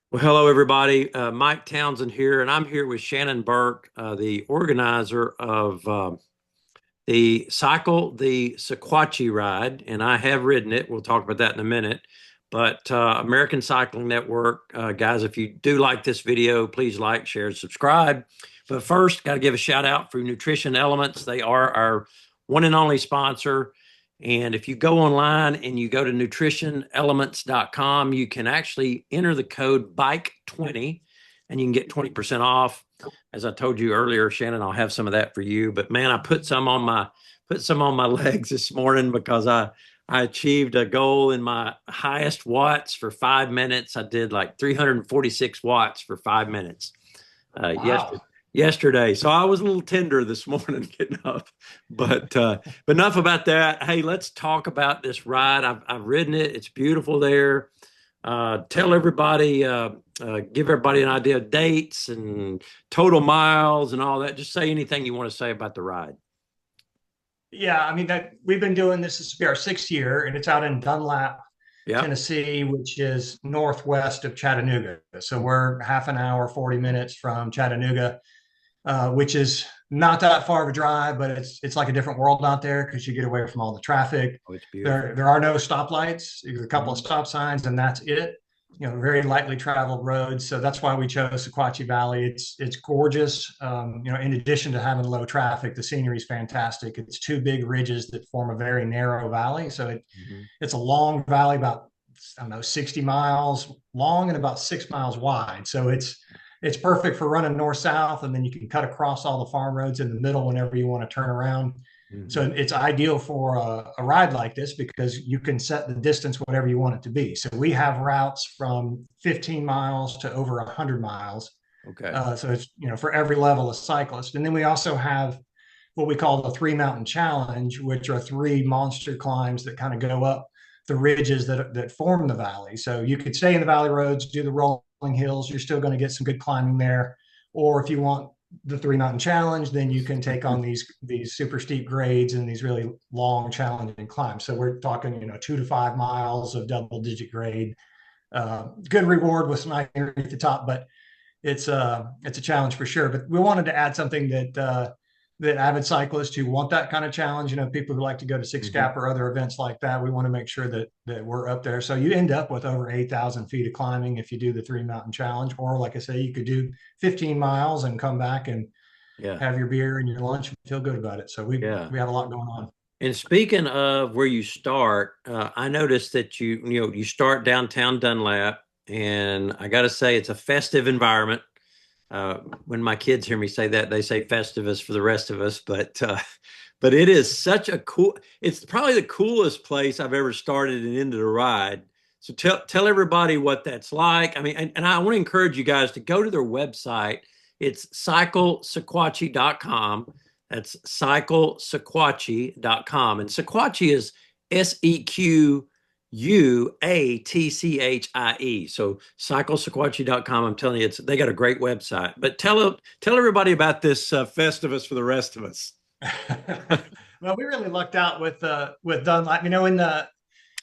Well, hello, everybody. Mike Townsend here, and I'm here with Shannon Burke, the organizer of the Sequatchie ride, and I have ridden it. We'll talk about that in a minute. But American Cycling Network, guys, if you do like this video, please like, share, and subscribe. But first, got to give a shout out for Nutrition Elements. They are our one and only sponsor. And if you go online and you go to nutritionelements.com, you can actually enter the code BIKE20 and you can get 20% off. As I told you earlier, Shannon, I'll have some of that for you. But man, I put some on my legs this morning because I achieved a goal in my highest watts for 5 minutes. I did like 346 watts for 5 minutes Wow. yesterday. So I was a little tender this morning getting up. But enough about that. Hey, let's talk about this ride. I've ridden it. It's beautiful there. Tell everybody, give everybody an idea of dates and total miles and all that. Just say anything you want to say about the ride. Yeah, I mean that we've been doing this will be our sixth year, and it's out in Dunlap, Yeah. Tennessee, which is northwest of Chattanooga. So we're half an hour, 40 minutes from Chattanooga, which is not that far of a drive, but it's like a different world out there because you get away from all the traffic. Oh, it's beautiful. There are no stoplights. There's a couple of Mhm. stop signs, and that's it. Very lightly traveled roads. So that's why we chose Sequatchie Valley. It's gorgeous. In addition to having low traffic, the scenery is fantastic. It's two big ridges that form a very narrow valley. So Mhm. it's a long valley, about I don't know, 60 miles long and about 6 miles wide. So it's perfect for running north south, and then you can cut across all the farm roads in the middle whenever you want to turn around. So Mhm. it's ideal for a ride like this because you can set the distance whatever you want it to be. So we have routes from 15 miles to over 100 miles. Okay. So it's for every level of cyclist. And then we also have what we call the three mountain challenge, which are three monster climbs that kind of go up the ridges that form the valley. So you could stay in the valley roads, do the rolling hills. You're still going to get some good climbing there. Or if you want the three mountain challenge, then you can take on these super steep grades and these really long challenging climbs. So we're talking 2 to 5 miles of double digit grade. Good reward with some ice at the top, but it's a challenge for sure. But we wanted to add something that avid cyclists who want that kind of challenge, people who like to go to Six Mhm. Gap or other events like that, we want to make sure that we're up there. So you end up with over 8,000 feet of climbing if you do the three mountain challenge, or like I say, you could do 15 miles and come back and Yeah. have your beer and your lunch and feel good about it. So we Yeah. we have a lot going on. And speaking of where you start, I noticed that you start downtown Dunlap, and I got to say it's a festive environment. When my kids hear me say that, they say Festivus for the rest of us, but it is such a cool. It's probably the coolest place I've ever started and ended a ride. So tell everybody what that's like. I mean, and I want to encourage you guys to go to their website. It's cyclesequatchie.com. That's cyclesequatchie.com. And Sequatchie is Sequatchie. So cyclesequatchie.com. I'm telling you, they got a great website. But tell everybody about this Festivus for the rest of us. Well, we really lucked out with Dunlop. In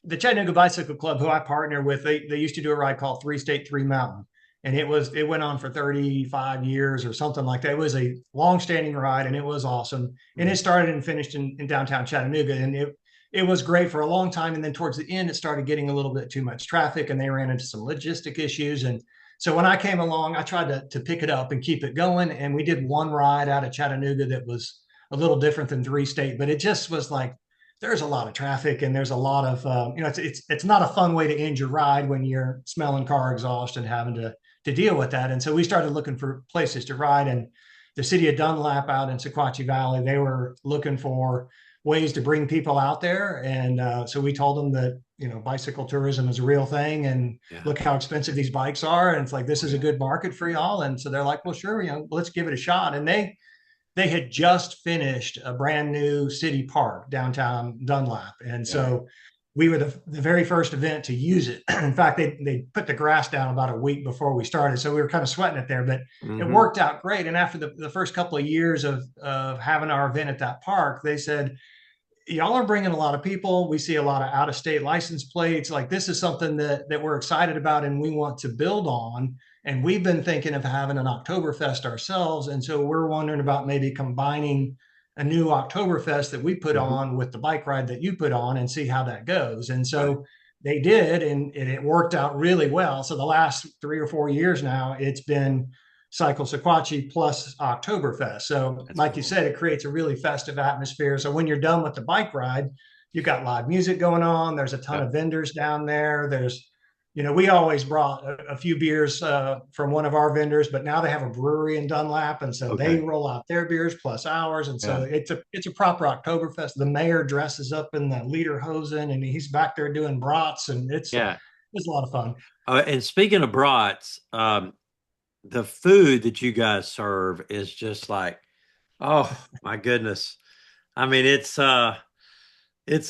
the Chattanooga Bicycle Club, who I partner with, they used to do a ride called Three State Three Mountain, and it went on for 35 years or something like that. It was a long standing ride, and it was awesome. And it started and finished in downtown Chattanooga, and it was great for a long time. And then towards the end, it started getting a little bit too much traffic, and they ran into some logistic issues. And so when I came along, I tried to pick it up and keep it going. And we did one ride out of Chattanooga that was a little different than Three State, but it just was like there's a lot of traffic and there's a lot of it's not a fun way to end your ride when you're smelling car exhaust and having to deal with that. And so we started looking for places to ride, and the city of Dunlap out in Sequatchie Valley, they were looking for ways to bring people out there. And so we told them that bicycle tourism is a real thing, and Yeah. look how expensive these bikes are, and it's like this Oh, is a yeah. good market for y'all. And so they're like, well, sure, let's give it a shot. And they had just finished a brand new city park downtown Dunlap. And Yeah. so we were the very first event to use it. In fact, they put the grass down about a week before we started. So we were kind of sweating it there, but it Hmm. worked out great. And after the first couple of years of having our event at that park, they said, y'all are bringing a lot of people. We see a lot of out of state license plates. Like this is something that we're excited about and we want to build on. And we've been thinking of having an Oktoberfest ourselves. And so we're wondering about maybe combining a new Oktoberfest that we put Mhm. on with the bike ride that you put on and see how that goes. And Right. so they did, and it worked out really well. So the last 3 or 4 years now, it's been Cycle Sequatchie plus Oktoberfest. So, That's like you cool. said, it creates a really festive atmosphere. So, when you're done with the bike ride, you've got live music going on. There's a ton Yeah. of vendors down there. We always brought a few beers from one of our vendors, but now they have a brewery in Dunlap, and so they Okay. roll out their beers plus ours, and so Yeah. it's a proper Oktoberfest. The mayor dresses up in the lederhosen, and he's back there doing brats, and Yeah. it's a lot of fun. And speaking of brats, the food that you guys serve is just like, oh my goodness. I mean, it's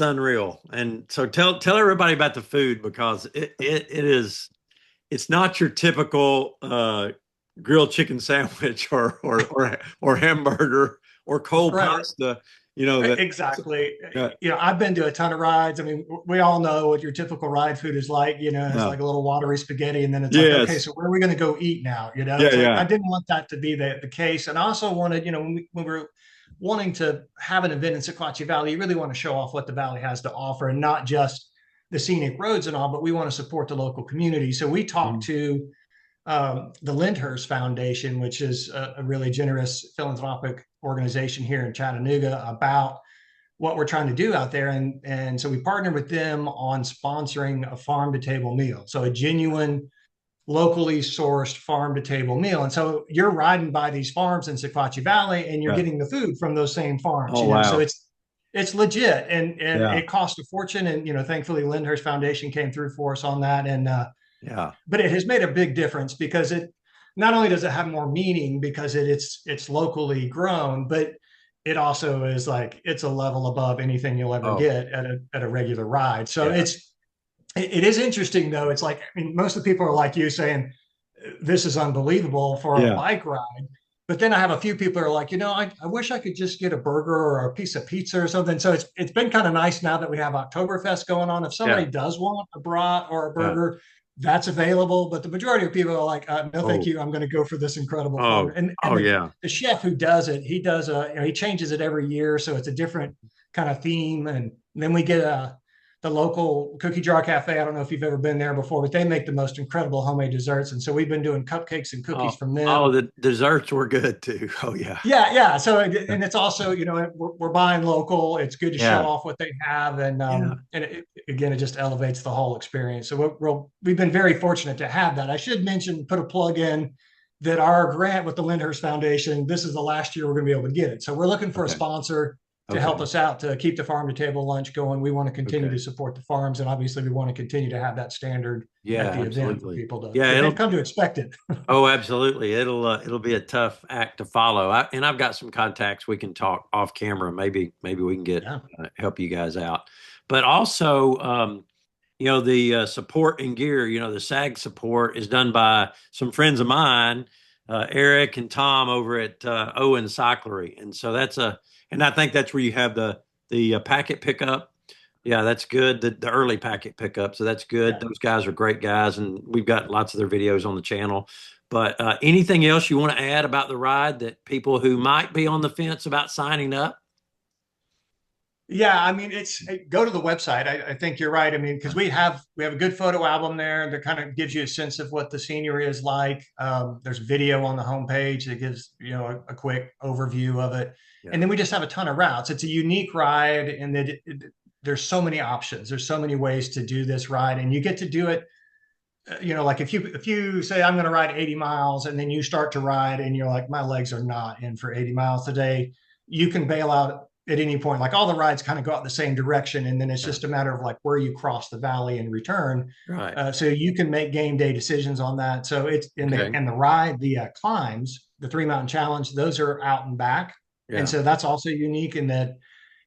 unreal. And so tell everybody about the food because it is it's not your typical grilled chicken sandwich or hamburger or cold Right. pasta. You know that. Exactly. Yeah. I've been to a ton of rides. I mean, we all know what your typical ride food is like. It's Yeah. like a little watery spaghetti, and then it's like, okay, Yes. so where are we going to go eat now? Yeah. It's like I Yeah. didn't want that to be the case, and I also wanted, when we're wanting to have an event in Sequatchie Valley, you really want to show off what the valley has to offer, and not just the scenic roads and all, but we want to support the local community. So we talked Mhm. to the Lyndhurst Foundation, which is a really generous philanthropic organization here in Chattanooga, about what we're trying to do out there. And so we partnered with them on sponsoring a farm to table meal. So a genuine, locally sourced farm to table meal. And so you're riding by these farms in Sequatchie Valley and you're Yeah. getting the food from those same farms, Oh so wow. it's legit, and Yeah. it cost a fortune. And thankfully Lyndhurst Foundation came through for us on that. And Yeah. but it has made a big difference because it not only does it have more meaning because it's locally grown, but it also is like it's a level above anything you'll ever Oh get at a regular ride. So yeah. it is interesting though. It's like, I mean, most of the people are like you saying this is unbelievable for a Yeah. bike ride. But then I have a few people who are like, I wish I could just get a burger or a piece of pizza or something. So it's been kind of nice now that we have Oktoberfest going on. If Yeah. somebody does want a brat or a Yeah. burger, that's available. But the majority of people are like, no, thank Oh. you. I'm going to go for this incredible farm. Oh. And Oh yeah. the chef who does it, he does he changes it every year, so it's a different kind of theme. And then we get the local cookie jar cafe. I don't know if you've ever been there before, but they make the most incredible homemade desserts. And so we've been doing cupcakes and cookies Oh. from them. Oh, the desserts were good too. Oh yeah. Yeah, yeah. So, and it's also, we're buying local. It's good to show Yeah. off what they have, and Yeah. again, it just elevates the whole experience. So we've been very fortunate to have that. I should mention, put a plug in that our grant with the Lyndhurst Foundation. This is the last year we're going to be able to get it. So we're looking for a Okay. sponsor to help Okay. us out to keep the farm to table lunch going. We want to continue Okay. to support the farms, and obviously we want to continue to have that standard Yeah, at the event for absolutely. people to Yeah, because they've it'll come to expect it. oh, absolutely. It'll be a tough act to follow. And I've got some contacts we can talk off camera. Maybe we can get Yeah. help you guys out. But also, the support and gear. The SAG support is done by some friends of mine, Eric and Tom over at Owen Cyclery, and so and I think that's where you have the packet pickup. Yeah, that's good. The early packet pickup. So that's good. Yeah. Those guys are great guys, and we've got lots of their videos on the channel. But anything else you want to add about the ride that people who might be on the fence about signing up? Yeah, I mean, go to the website. I think you're right. I mean, because we have a good photo album there that kind of gives you a sense of what the scenery is like. There's video on the homepage that gives a quick overview of it, Yeah. and then we just have a ton of routes. It's a unique ride, and that there's so many options. There's so many ways to do this ride, and you get to do it. Like if you say I'm going to ride 80 miles, and then you start to ride, and you're like, my legs are not in for 80 miles today. You can bail out at any point. Like all the rides kind of go out the same direction, and then it's Yeah. just a matter of like where you cross the valley and return. Right. So you can make game day decisions on that. So it's in the Okay. and the ride, the climbs, the Three Mountain Challenge, those are out and back, and Yeah. so that's also unique in that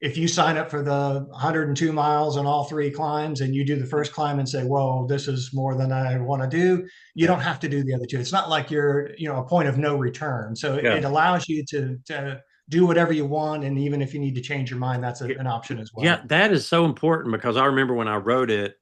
if you sign up for the 102 miles and all three climbs and you do the first climb and say, whoa, this is more than I want to do, you Yeah. don't have to do the other two. It's not like you're, a point of no return. So Yeah. it allows you to do whatever you want. And even if you need to change your mind, that's an option as Yeah, well. that is so important because I remember when I wrote it,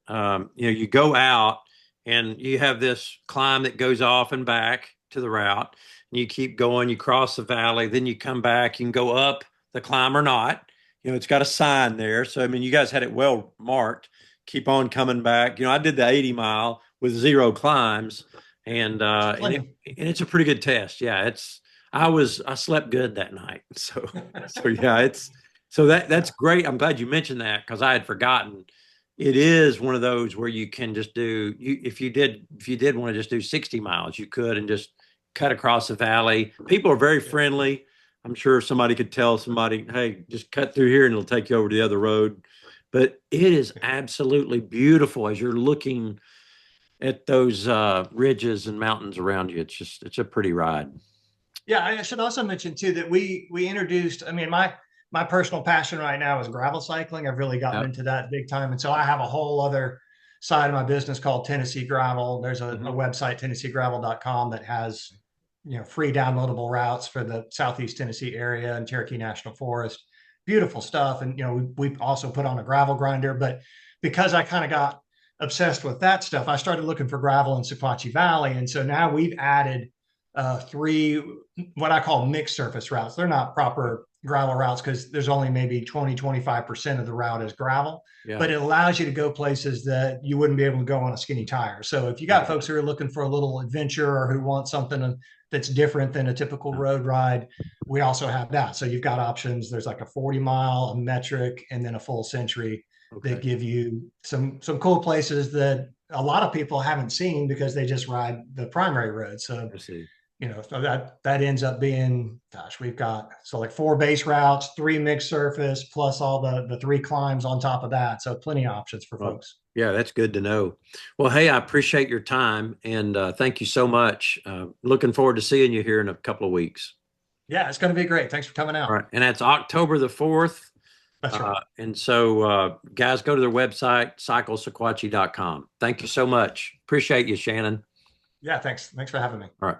you go out and you have this climb that goes off and back to the route, and you keep going, you cross the valley, then you come back, you can go up the climb or not. It's got a sign there. So, I mean, you guys had it well marked. Keep on coming back. I did the 80 mile with zero climbs, and That's uh, and it plenty. and it's a pretty good test. Yeah, I slept good that night. So yeah, that's Yeah. great. I'm glad you mentioned that because I had forgotten. It is one of those where you can just do you if you did want to just do 60 miles, you could and just cut across the valley. People are very Yeah. friendly. I'm sure somebody could tell somebody, hey, just cut through here and it'll take you over to the other road. But it is absolutely beautiful as you're looking at those ridges and mountains around you. It's a pretty ride. Yeah, I should also mention too that we introduced. I mean, my personal passion right now is gravel cycling. I've really gotten Yeah. into that big time, and so I have a whole other side of my business called Tennessee Gravel. There's a Mhm. website, tennesseegravel.com, that has free downloadable routes for the Southeast Tennessee area and Cherokee National Forest. Beautiful stuff, and we also put on a gravel grinder. But because I kind of got obsessed with that stuff, I started looking for gravel in Sequatchie Valley, and so now we've added three what I call mixed surface routes. They're not proper gravel routes because there's only maybe 20-25% of the route is gravel, Yeah. but it allows you to go places that you wouldn't be able to go on a skinny tire. So if you got folks who are looking for a little adventure or who want something that's different than a typical Yeah. road ride, we also have that. So you've got options. There's like a 40 mile, a metric, and then a full century that Okay. give you some cool places that a lot of people haven't seen because they just ride the primary road. So I see. so that ends up being, gosh, we've got so like 4 base routes, 3 mixed surface, plus all the 3 climbs on top of that. So plenty of options for Well, folks. yeah, that's good to know. Well, hey, I appreciate your time and thank you so much. Looking forward to seeing you here in a couple of weeks. Yeah, it's going to be great. Thanks for coming All out. right. And that's October the 4th. That's right. And so, guys, go to their website, cyclesequatchie.com. Thank you so much. Appreciate you, Shannon. Yeah, thanks. Thanks for having me. All right.